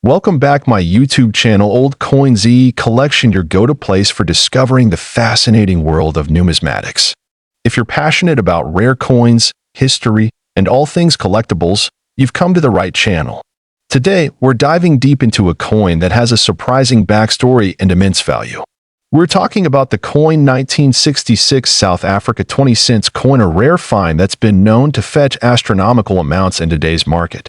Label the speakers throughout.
Speaker 1: Welcome back my YouTube channel Old Coin ZEE Collection, your go-to place for discovering the fascinating world of numismatics. If you're passionate about rare coins, history, and all things collectibles, you've come to the right channel. Today, we're diving deep into a coin that has a surprising backstory and immense value. We're talking about the coin 1966 South Africa 20 cents coin, a rare find that's been known to fetch astronomical amounts in today's market.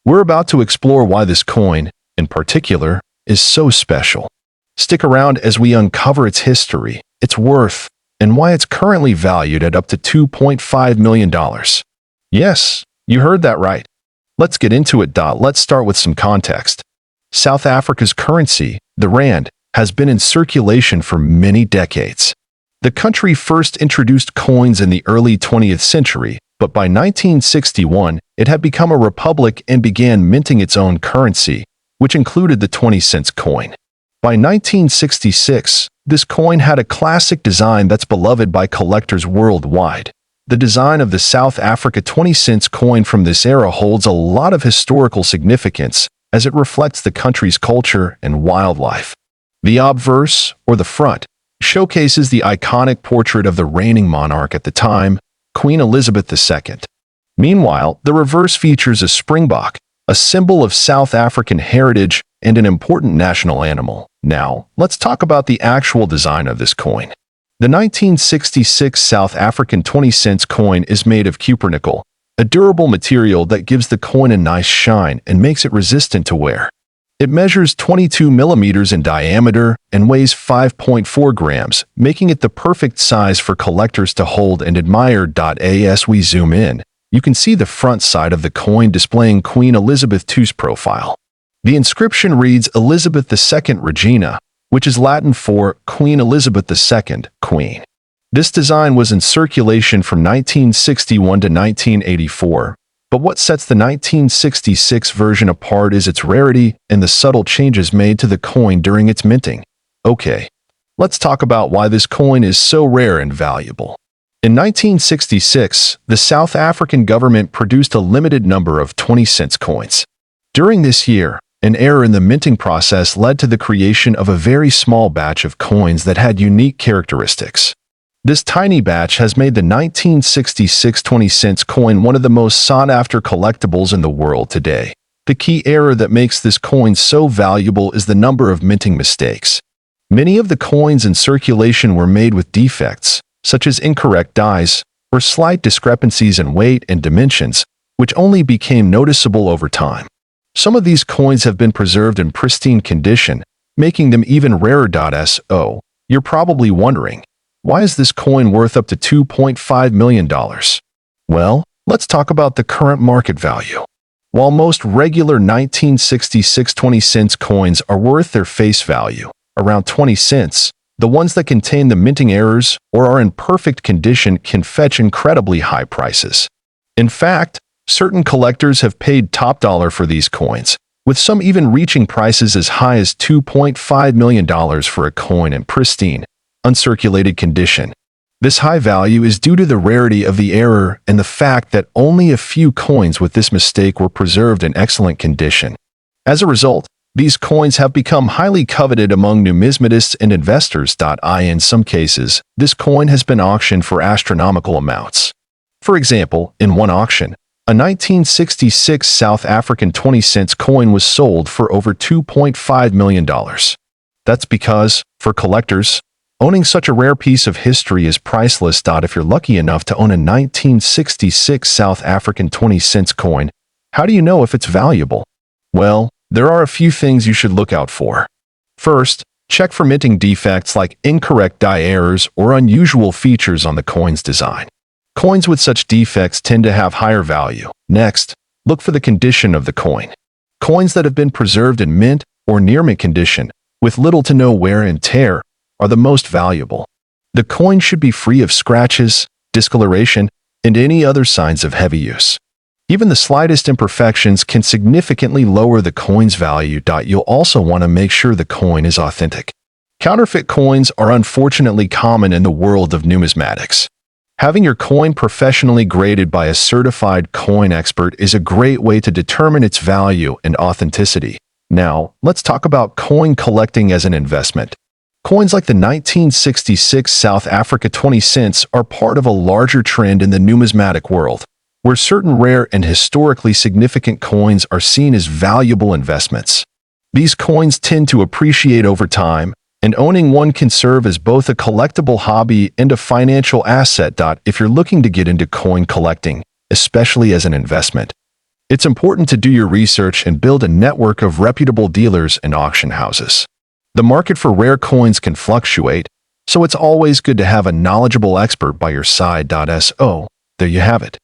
Speaker 1: We're about to explore why this coin, in particular, is so special. Stick around as we uncover its history, its worth, and why it's currently valued at up to $2.5 million. Yes, you heard that right. Let's get into it. Let's start with some context. South Africa's currency, the rand, has been in circulation for many decades. The country first introduced coins in the early 20th century, but by 1961, it had become a republic and began minting its own currency, which included the 20 cents coin. By 1966, this coin had a classic design that's beloved by collectors worldwide. The design of the South Africa 20 cents coin from this era holds a lot of historical significance as it reflects the country's culture and wildlife. The obverse, or the front, showcases the iconic portrait of the reigning monarch at the time, Queen Elizabeth II. Meanwhile, the reverse features a Springbok, a symbol of South African heritage and an important national animal. Now, let's talk about the actual design of this coin. The 1966 South African 20 cents coin is made of cupronickel, a durable material that gives the coin a nice shine and makes it resistant to wear. It measures 22 millimeters in diameter and weighs 5.4 grams, making it the perfect size for collectors to hold and admire. As we zoom in, you can see the front side of the coin displaying Queen Elizabeth II's profile. The inscription reads Elizabeth II Regina, which is Latin for Queen Elizabeth II, Queen. This design was in circulation from 1961 to 1984, but what sets the 1966 version apart is its rarity and the subtle changes made to the coin during its minting. Okay, let's talk about why this coin is so rare and valuable. In 1966, the South African government produced a limited number of 20 cents coins. During this year, an error in the minting process led to the creation of a very small batch of coins that had unique characteristics. This tiny batch has made the 1966 20 cents coin one of the most sought-after collectibles in the world today. The key error that makes this coin so valuable is the number of minting mistakes. Many of the coins in circulation were made with defects, such as incorrect dies, or slight discrepancies in weight and dimensions, which only became noticeable over time. Some of these coins have been preserved in pristine condition, making them even rarer. So, you're probably wondering, why is this coin worth up to $2.5 million? Well, let's talk about the current market value. While most regular 1966 20 cents coins are worth their face value, around 20 cents, the ones that contain the minting errors or are in perfect condition can fetch incredibly high prices. In fact, certain collectors have paid top dollar for these coins, with some even reaching prices as high as $2.5 million for a coin in pristine, uncirculated condition. This high value is due to the rarity of the error and the fact that only a few coins with this mistake were preserved in excellent condition. As a result, these coins have become highly coveted among numismatists and investors. In some cases, this coin has been auctioned for astronomical amounts. For example, in one auction, a 1966 South African 20 cents coin was sold for over $2.5 million. That's because, for collectors, owning such a rare piece of history is priceless. If you're lucky enough to own a 1966 South African 20 cents coin, how do you know if it's valuable? Well, there are a few things you should look out for. First, check for minting defects like incorrect die errors or unusual features on the coin's design. Coins with such defects tend to have higher value. Next, look for the condition of the coin. Coins that have been preserved in mint or near mint condition, with little to no wear and tear, are the most valuable. The coin should be free of scratches, discoloration, and any other signs of heavy use. Even the slightest imperfections can significantly lower the coin's value. You'll also want to make sure the coin is authentic. Counterfeit coins are unfortunately common in the world of numismatics. Having your coin professionally graded by a certified coin expert is a great way to determine its value and authenticity. Now, let's talk about coin collecting as an investment. Coins like the 1966 South Africa 20 cents are part of a larger trend in the numismatic world, where certain rare and historically significant coins are seen as valuable investments. These coins tend to appreciate over time, and owning one can serve as both a collectible hobby and a financial asset. If you're looking to get into coin collecting, especially as an investment, it's important to do your research and build a network of reputable dealers and auction houses. The market for rare coins can fluctuate, so it's always good to have a knowledgeable expert by your side. So, there you have it.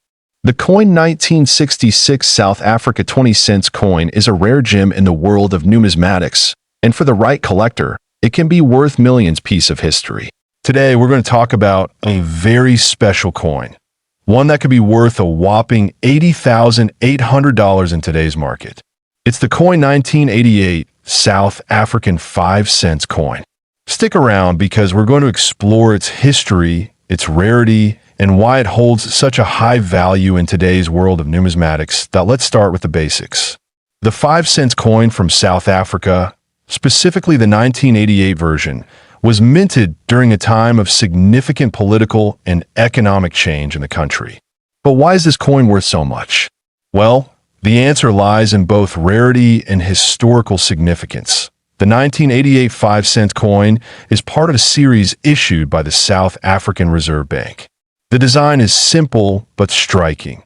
Speaker 1: The coin 1966 South Africa 20 cents coin is a rare gem in the world of numismatics, and for the right collector, it can be worth millions. Piece of history. Today, we're going to talk about a very special coin, one that could be worth a whopping $80,800 in today's market. It's the coin 1988 South African 5 cents coin. Stick around because we're going to explore its history, its rarity, and why it holds such a high value in today's world of numismatics. Let's start with the basics. The 5 cents coin from South Africa, specifically the 1988 version, was minted during a time of significant political and economic change in the country. But why is this coin worth so much? Well, the answer lies in both rarity and historical significance. The 1988 5 cent coin is part of a series issued by the South African Reserve Bank. The design is simple but striking.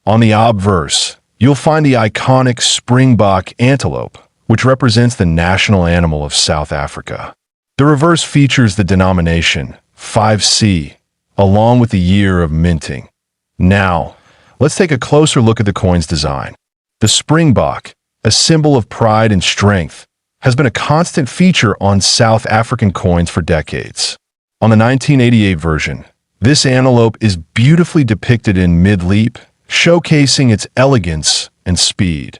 Speaker 1: On the obverse, you'll find the iconic Springbok antelope, which represents the national animal of South Africa. The reverse features the denomination 5C, along with the year of minting. Now, let's take a closer look at the coin's design. The Springbok, a symbol of pride and strength, has been a constant feature on South African coins for decades. On the 1988 version, this antelope is beautifully depicted in mid-leap, showcasing its elegance and speed.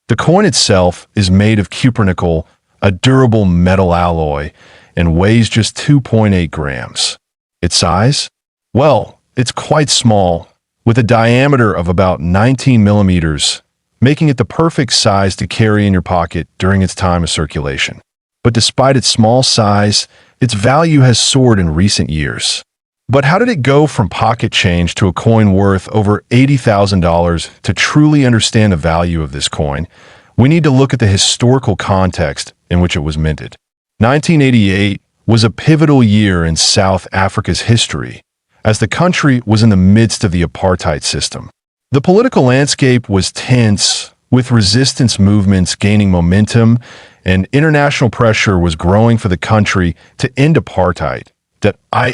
Speaker 1: The coin itself is made of cupronickel, a durable metal alloy, and weighs just 2.8 grams. Its size? Well, it's quite small, with a diameter of about 19 millimeters, making it the perfect size to carry in your pocket during its time of circulation. But despite its small size, its value has soared in recent years. But how did it go from pocket change to a coin worth over $80,000? To truly understand the value of this coin, we need to look at the historical context in which it was minted. 1988 was a pivotal year in South Africa's history, as the country was in the midst of the apartheid system. The political landscape was tense, with resistance movements gaining momentum, and international pressure was growing for the country to end apartheid.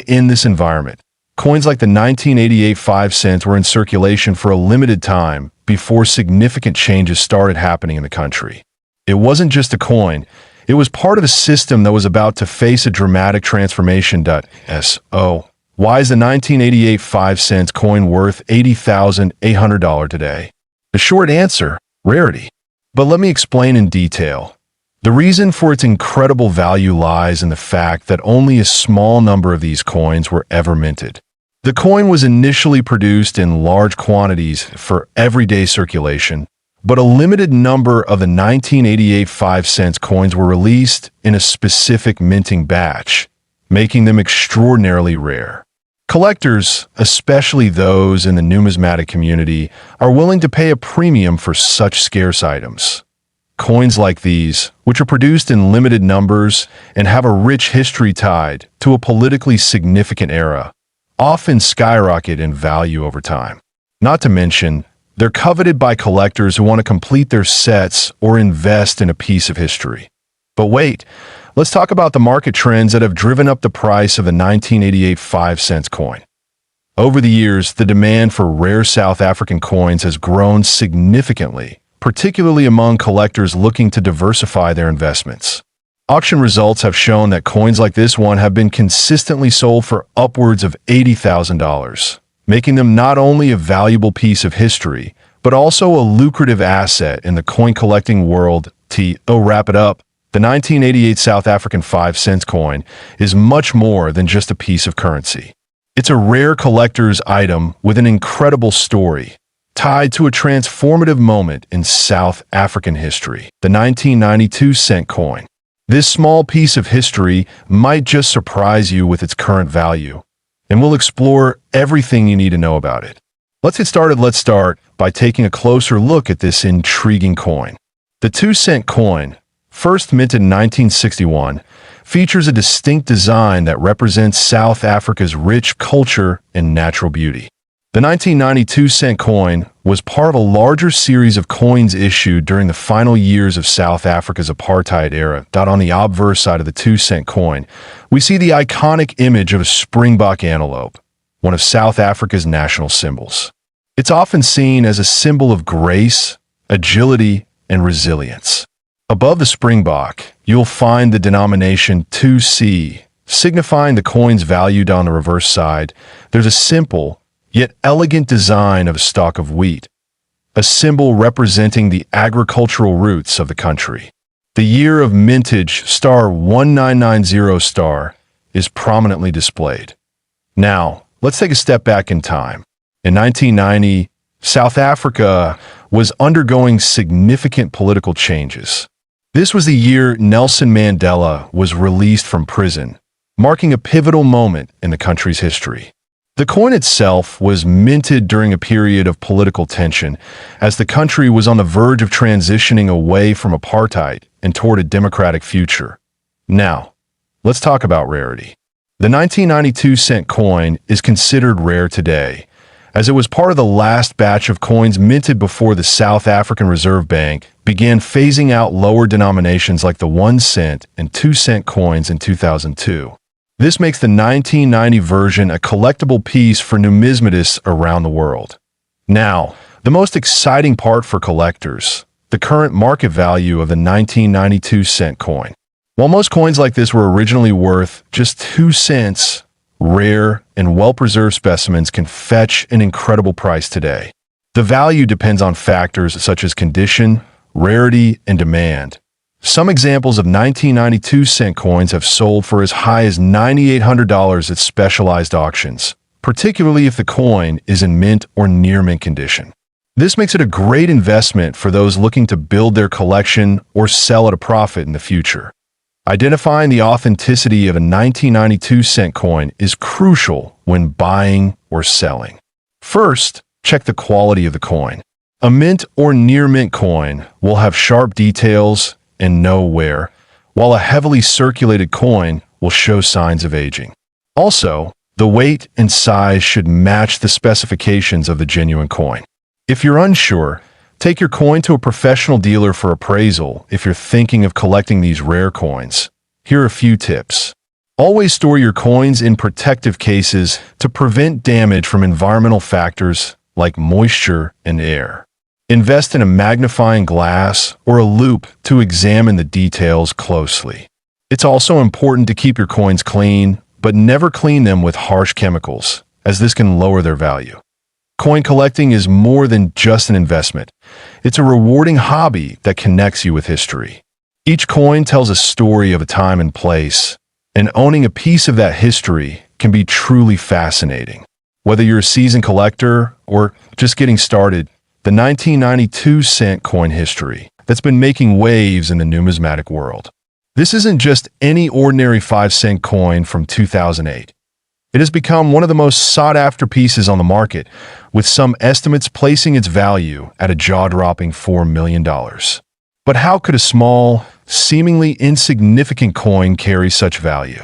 Speaker 1: In this environment, coins like the 1988 5 cents were in circulation for a limited time before significant changes started happening in the country. It wasn't just a coin, it was part of a system that was about to face a dramatic transformation. So, why is the 1988 5 cents coin worth $80,800 today? The short answer, rarity. But let me explain in detail. The reason for its incredible value lies in the fact that only a small number of these coins were ever minted. The coin was initially produced in large quantities for everyday circulation, but a limited number of the 1988 5 cents coins were released in a specific minting batch, making them extraordinarily rare. Collectors, especially those in the numismatic community, are willing to pay a premium for such scarce items. Coins like these, which are produced in limited numbers and have a rich history tied to a politically significant era, often skyrocket in value over time. Not to mention, they're coveted by collectors who want to complete their sets or invest in a piece of history. But wait, let's talk about the market trends that have driven up the price of the 1988 5 cents coin. Over the years, the demand for rare South African coins has grown significantly, particularly among collectors looking to diversify their investments. Auction results have shown that coins like this one have been consistently sold for upwards of $80,000, making them not only a valuable piece of history, but also a lucrative asset in the coin collecting world. To wrap it up, the 1988 South African 5 cents coin is much more than just a piece of currency. It's a rare collector's item with an incredible story, tied to a transformative moment in South African history, the 1992 cent coin. This small piece of history might just surprise you with its current value, and we'll explore everything you need to know about it. Let's get started. Let's start by taking a closer look at this intriguing coin. The 2-cent coin, first minted in 1961, features a distinct design that represents South Africa's rich culture and natural beauty. The 1992 cent coin was part of a larger series of coins issued during the final years of South Africa's apartheid era. On the obverse side of the 2-cent coin, we see the iconic image of a Springbok antelope, one of South Africa's national symbols. It's often seen as a symbol of grace, agility, and resilience. Above the Springbok, you'll find the denomination 2C, signifying the coin's value. On the reverse side, there's a simple, yet elegant design of a stalk of wheat, a symbol representing the agricultural roots of the country. The year of mintage *1990* is prominently displayed. Now, let's take a step back in time. In 1990, South Africa was undergoing significant political changes. This was the year Nelson Mandela was released from prison, marking a pivotal moment in the country's history. The coin itself was minted during a period of political tension, as the country was on the verge of transitioning away from apartheid and toward a democratic future. Now, let's talk about rarity. The 1992 cent coin is considered rare today, as it was part of the last batch of coins minted before the South African Reserve Bank began phasing out lower denominations like the 1 cent and 2 cent coins in 2002. This makes the 1990 version a collectible piece for numismatists around the world. Now, the most exciting part for collectors, the current market value of the 1992 cent coin. While most coins like this were originally worth just 2 cents, rare and well-preserved specimens can fetch an incredible price today. The value depends on factors such as condition, rarity, and demand. Some examples of 1992 cent coins have sold for as high as $9,800 at specialized auctions, particularly if the coin is in mint or near mint condition. This makes it a great investment for those looking to build their collection or sell at a profit in the future. Identifying the authenticity of a 1992 cent coin is crucial when buying or selling. First, check the quality of the coin. A mint or near mint coin will have sharp details and no wear, while a heavily circulated coin will show signs of aging. Also, the weight and size should match the specifications of the genuine coin. If you're unsure, take your coin to a professional dealer for appraisal if you're thinking of collecting these rare coins. Here are a few tips. Always store your coins in protective cases to prevent damage from environmental factors like moisture and air. Invest in a magnifying glass or a loupe to examine the details closely. It's also important to keep your coins clean, but never clean them with harsh chemicals, as this can lower their value. Coin collecting is more than just an investment. It's a rewarding hobby that connects you with history. Each coin tells a story of a time and place, and owning a piece of that history can be truly fascinating. Whether you're a seasoned collector or just getting started, the 1992 cent coin history that's been making waves in the numismatic world. This isn't just any ordinary 5-cent coin from 2008. It has become one of the most sought-after pieces on the market, with some estimates placing its value at a jaw-dropping $4 million. But how could a small, seemingly insignificant coin carry such value?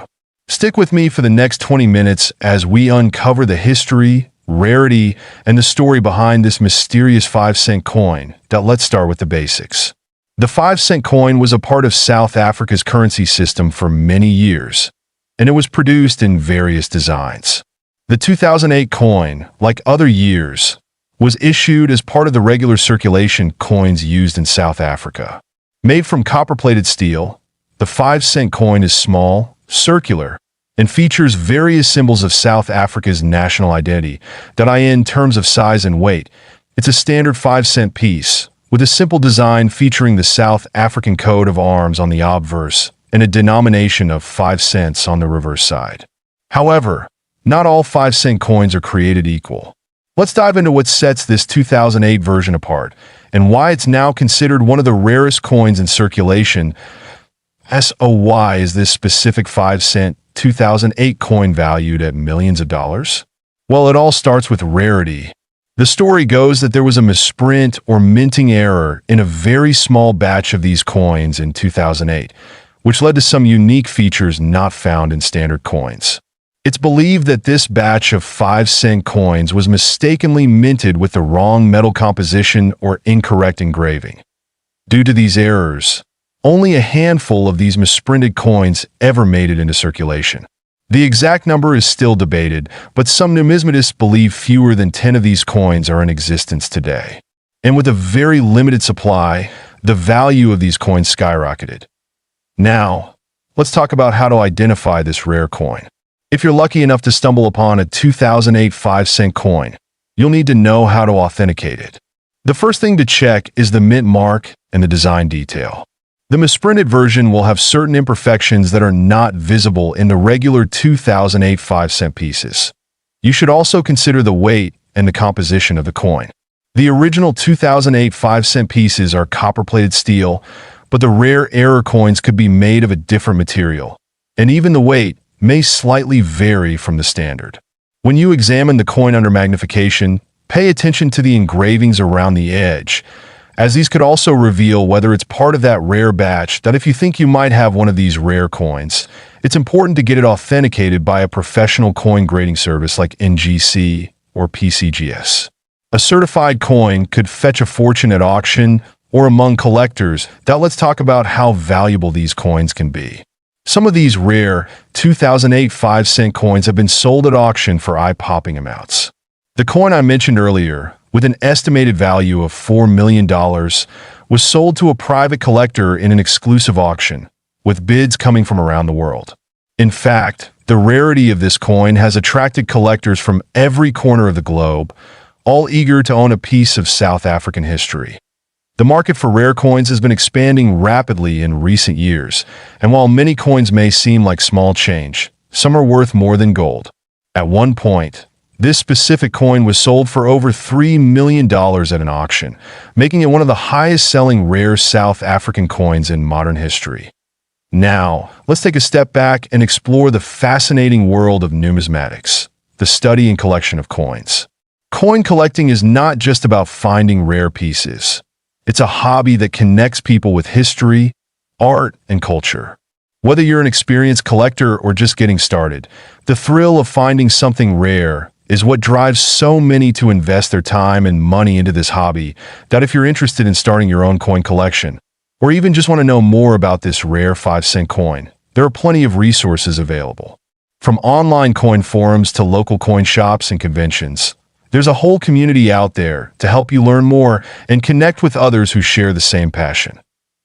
Speaker 1: Stick with me for the next 20 minutes as we uncover the history, rarity, and the story behind this mysterious 5-cent coin. Let's start with the basics. The 5-cent coin was a part of South Africa's currency system for many years, and it was produced in various designs. The 2008 coin, like other years, was issued as part of the regular circulation coins used in South Africa. Made from copper-plated steel, the 5-cent coin is small, circular, and features various symbols of South Africa's national identity. In terms of size and weight, it's a standard 5-cent piece, with a simple design featuring the South African coat of arms on the obverse and a denomination of 5 cents on the reverse side. However, not all 5-cent coins are created equal. Let's dive into what sets this 2008 version apart and why it's now considered one of the rarest coins in circulation. So why is this specific 5-cent 2008 coin valued at millions of dollars? Well, it all starts with rarity. The story goes that there was a misprint or minting error in a very small batch of these coins in 2008, which led to some unique features not found in standard coins. It's believed that this batch of 5-cent coins was mistakenly minted with the wrong metal composition or incorrect engraving. Due to these errors, only a handful of these misprinted coins ever made it into circulation. The exact number is still debated, but some numismatists believe fewer than 10 of these coins are in existence today. And with a very limited supply, the value of these coins skyrocketed. Now, let's talk about how to identify this rare coin. If you're lucky enough to stumble upon a 2008 5-cent coin, you'll need to know how to authenticate it. The first thing to check is the mint mark and the design detail. The misprinted version will have certain imperfections that are not visible in the regular 2008 5-cent pieces. You should also consider the weight and the composition of the coin. The original 2008 5-cent pieces are copper-plated steel, but the rare error coins could be made of a different material, and even the weight may slightly vary from the standard. When you examine the coin under magnification, pay attention to the engravings around the edge, as these could also reveal whether it's part of that rare batch. That if you think you might have one of these rare coins, it's important to get it authenticated by a professional coin grading service like NGC or PCGS. A certified coin could fetch a fortune at auction or among collectors. Now let's talk about how valuable these coins can be. Some of these rare 2008 5-cent coins have been sold at auction for eye-popping amounts. The coin I mentioned earlier, with an estimated value of $4 million, was sold to a private collector in an exclusive auction, with bids coming from around the world. In fact, the rarity of this coin has attracted collectors from every corner of the globe, all eager to own a piece of South African history. The market for rare coins has been expanding rapidly in recent years, and while many coins may seem like small change, some are worth more than gold. At one point, this specific coin was sold for over $3 million at an auction, making it one of the highest-selling rare South African coins in modern history. Now, let's take a step back and explore the fascinating world of numismatics, the study and collection of coins. Coin collecting is not just about finding rare pieces. It's a hobby that connects people with history, art, and culture. Whether you're an experienced collector or just getting started, the thrill of finding something rare is what drives so many to invest their time and money into this hobby. That if you're interested in starting your own coin collection, or even just want to know more about this rare 5-cent coin, there are plenty of resources available. From online coin forums to local coin shops and conventions, there's a whole community out there to help you learn more and connect with others who share the same passion.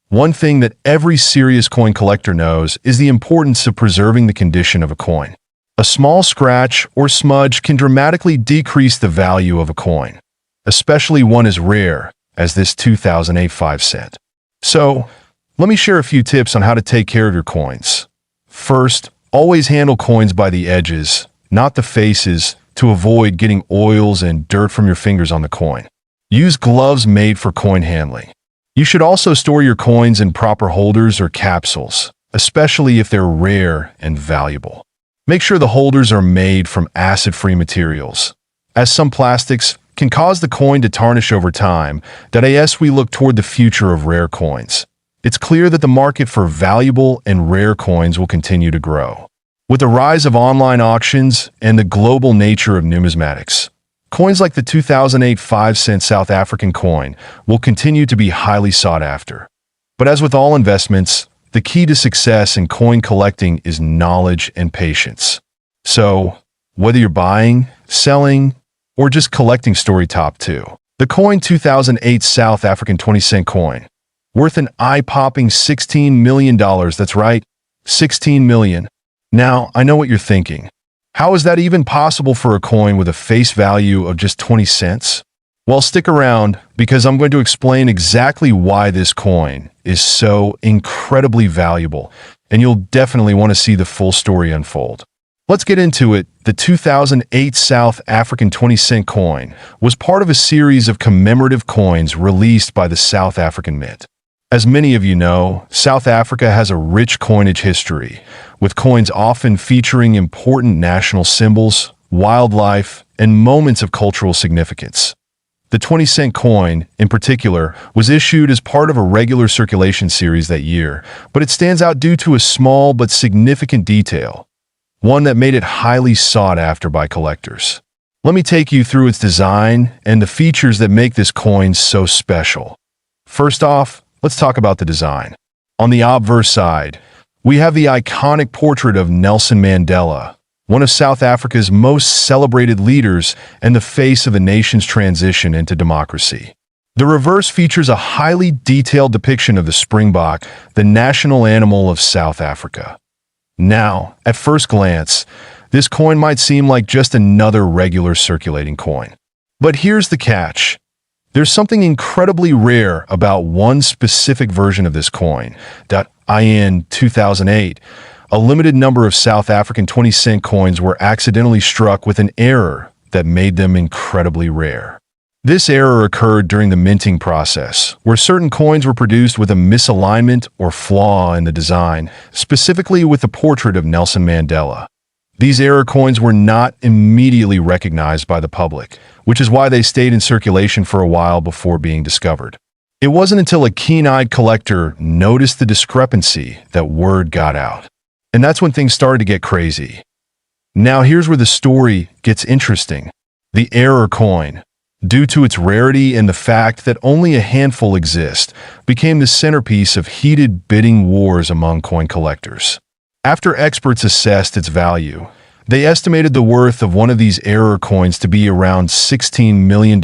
Speaker 1: One thing that every serious coin collector knows is the importance of preserving the condition of a coin. A small scratch or smudge can dramatically decrease the value of a coin, especially one as rare as this 2008 5-cent. So, let me share a few tips on how to take care of your coins. First, always handle coins by the edges, not the faces, to avoid getting oils and dirt from your fingers on the coin. Use gloves made for coin handling. You should also store your coins in proper holders or capsules, especially if they're rare and valuable. Make sure the holders are made from acid-free materials, as some plastics can cause the coin to tarnish over time. As we look toward the future of rare coins, it's clear that the market for valuable and rare coins will continue to grow. With the rise of online auctions and the global nature of numismatics, coins like the 2008 5-cent South African coin will continue to be highly sought after. But as with all investments, the key to success in coin collecting is knowledge and patience. So, whether you're buying, selling, or just collecting story top 2, the coin 2008 South African 20-cent coin, worth an eye-popping $16 million. That's right, $16 million. Now, I know what you're thinking. How is that even possible for a coin with a face value of just 20 cents? Well, stick around, because I'm going to explain exactly why this coin is so incredibly valuable, and you'll definitely want to see the full story unfold. Let's get into it. The 2008 South African 20-cent coin was part of a series of commemorative coins released by the South African Mint. As many of you know, South Africa has a rich coinage history, with coins often featuring important national symbols, wildlife, and moments of cultural significance. The 20-cent coin, in particular, was issued as part of a regular circulation series that year, but it stands out due to a small but significant detail, one that made it highly sought after by collectors. Let me take you through its design and the features that make this coin so special. First off, let's talk about the design. On the obverse side, we have the iconic portrait of Nelson Mandela, one of South Africa's most celebrated leaders and the face of the nation's transition into democracy. The reverse features a highly detailed depiction of the Springbok, the national animal of South Africa. Now, at first glance, this coin might seem like just another regular circulating coin. But here's the catch. There's something incredibly rare about one specific version of this coin. In 2008, a limited number of South African 20-cent coins were accidentally struck with an error that made them incredibly rare. This error occurred during the minting process, where certain coins were produced with a misalignment or flaw in the design, specifically with the portrait of Nelson Mandela. These error coins were not immediately recognized by the public, which is why they stayed in circulation for a while before being discovered. It wasn't until a keen-eyed collector noticed the discrepancy that word got out. And that's when things started to get crazy. Now here's where the story gets interesting. The error coin, due to its rarity and the fact that only a handful exist, became the centerpiece of heated bidding wars among coin collectors. After experts assessed its value, they estimated the worth of one of these error coins to be around $16 million.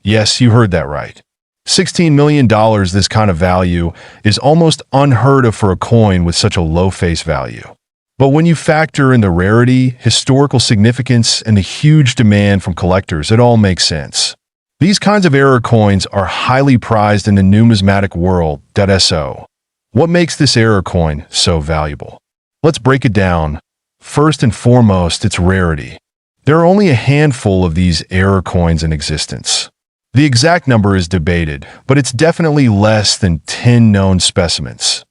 Speaker 1: Yes, you heard that right. $16 million. This kind of value is almost unheard of for a coin with such a low face value. But when you factor in the rarity, historical significance, and the huge demand from collectors, it all makes sense. These kinds of error coins are highly prized in the numismatic world. So, what makes this error coin so valuable? Let's break it down. First and foremost, its rarity. There are only a handful of these error coins in existence. The exact number is debated, but it's definitely less than 10 known specimens.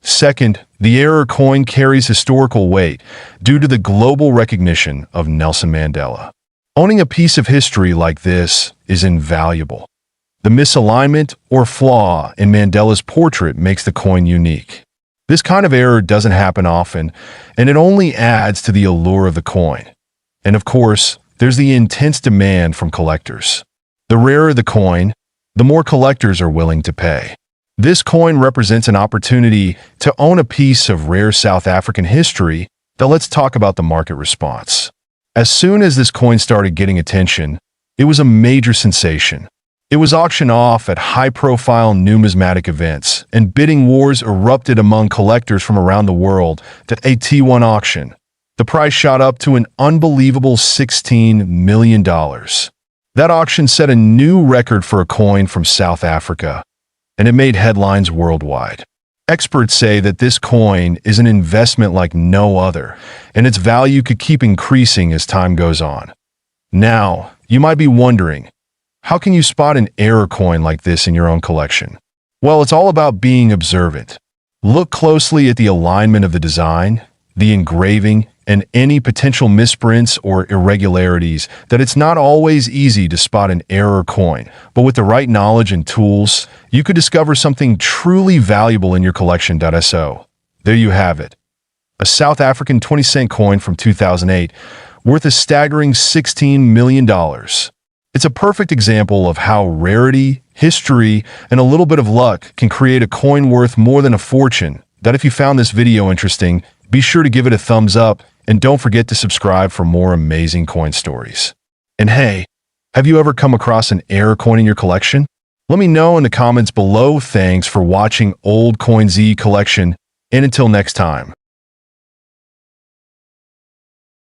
Speaker 1: Second, the error coin carries historical weight due to the global recognition of Nelson Mandela. Owning a piece of history like this is invaluable. The misalignment or flaw in Mandela's portrait makes the coin unique. This kind of error doesn't happen often, and it only adds to the allure of the coin. And of course, there's the intense demand from collectors. The rarer the coin, the more collectors are willing to pay. This coin represents an opportunity to own a piece of rare South African history. Now let's talk about the market response. As soon as this coin started getting attention, it was a major sensation. It was auctioned off at high-profile numismatic events, and bidding wars erupted among collectors from around the world. At a T1 auction, the price shot up to an unbelievable $16 million. That auction set a new record for a coin from South Africa, and it made headlines worldwide. Experts say that this coin is an investment like no other, and its value could keep increasing as time goes on. Now, you might be wondering, how can you spot an error coin like this in your own collection? Well, it's all about being observant. Look closely at the alignment of the design, the engraving, and any potential misprints or irregularities. That it's not always easy to spot an error coin, but with the right knowledge and tools, you could discover something truly valuable in your collection. So, there you have it. A South African 20-cent coin from 2008, worth a staggering $16 million. It's a perfect example of how rarity, history, and a little bit of luck can create a coin worth more than a fortune. If you found this video interesting, be sure to give it a thumbs up, and don't forget to subscribe for more amazing coin stories. And hey, have you ever come across an error coin in your collection? Let me know in the comments below. Thanks for watching Old Coin ZEE Collection, and until next time.